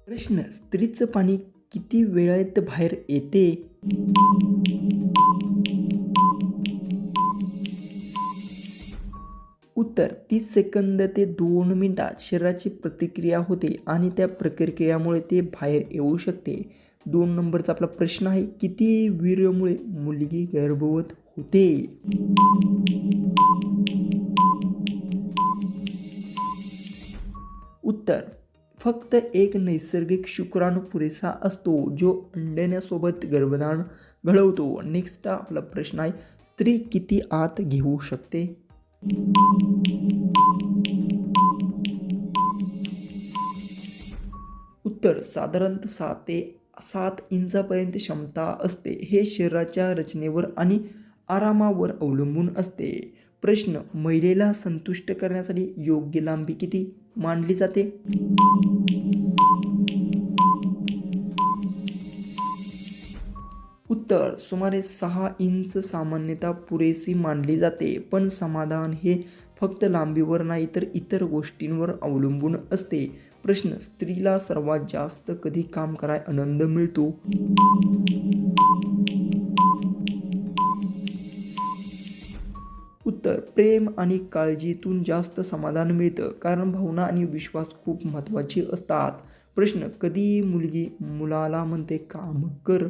प्रश्न: स्त्रीचं पाणी किती वेळेत बाहेर येते? उत्तर: 30 सेकंद ते 2 मिनिटात शरीराची प्रतिक्रिया होते आणि त्या प्रक्रियेमुळे ते बाहेर येऊ शकते. 2 नंबरचा आपला प्रश्न आहे, किती वीर्यामुळे मुलगी गर्भवत होते? उत्तर: फक्त एक नैसर्गिक शुक्राणू पुरेसा असतो, जो अंडण्यासोबत गर्भधारण घडवतो. नेक्स्ट आपला प्रश्न आहे, स्त्री किती आत घेऊ शकते? उत्तर: साधारणतः 6 ते 7 इंचापर्यंत क्षमता असते. हे शरीराच्या रचनेवर आणि आरामावर अवलंबून असते. प्रश्न: महिलेला संतुष्ट करण्यासाठी योग्य लांबी किती मानली जाते? उत्तर: सुमारे 6 इंच सामान्यतः पुरेसी मानली जाते. पण समाधान हे फक्त लांबीवर नाही तर इतर गोष्टींवर अवलंबून असते. प्रश्न: स्त्रीला सर्वात जास्त कधी काम करायला आनंद मिळतो? उत्तर: प्रेम आणि काळजीतून जास्त समाधान मिळतं, कारण भावना आणि विश्वास खूप महत्त्वाचे असतात. प्रश्न: कधी मुलगी मुलाला म्हणते काम कर?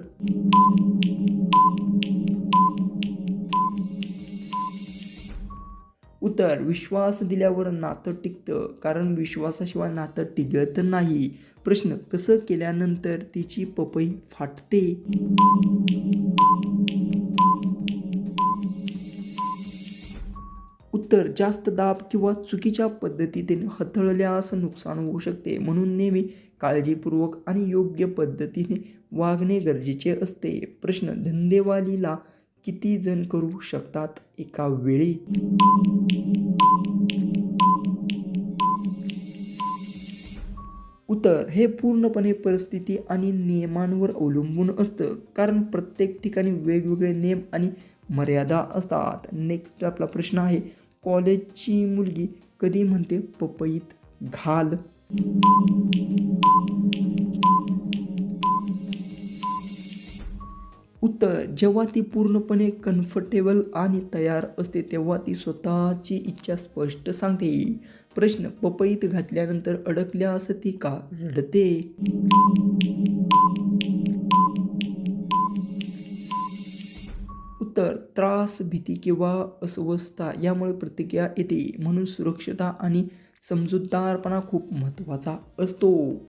उत्तर: विश्वास दिल्यावर नातं टिकतं, कारण विश्वासाशिवाय नातं टिकत नाही. प्रश्न: कसं केल्यानंतर तिची पपई फाटते? उत्तर: जास्त दाब किंवा चुकीच्या पद्धतीने हाताळल्यास नुकसान होऊ शकते. म्हणून नेहमी काळजीपूर्वक आणि योग्य पद्धतीने वागणे गरजेचे असते. प्रश्न: धंदेवालीला किती जण करू शकतात एका वेळी? उत्तर: हे पूर्णपणे परिस्थिती आणि नियमांवर अवलंबून असतं, कारण प्रत्येक ठिकाणी वेगवेगळे नियम आणि मर्यादा असतात. नेक्स्ट आपला प्रश्न आहे, कॉलेजची मुलगी कधी म्हणते पपईत घाल? उत्तर: जेव्हा ती पूर्णपणे कम्फर्टेबल आणि तयार असते तेव्हा ती स्वतःची इच्छा स्पष्ट सांगते. प्रश्न: पपईत घातल्यानंतर अडकल्यास ती का रडते? उत्तर: त्रास, भीती किंवा अस्वस्थता यामुळे प्रतिक्रिया येते. म्हणून सुरक्षता आणि समजूतदारपणा खूप महत्त्वाचा असतो.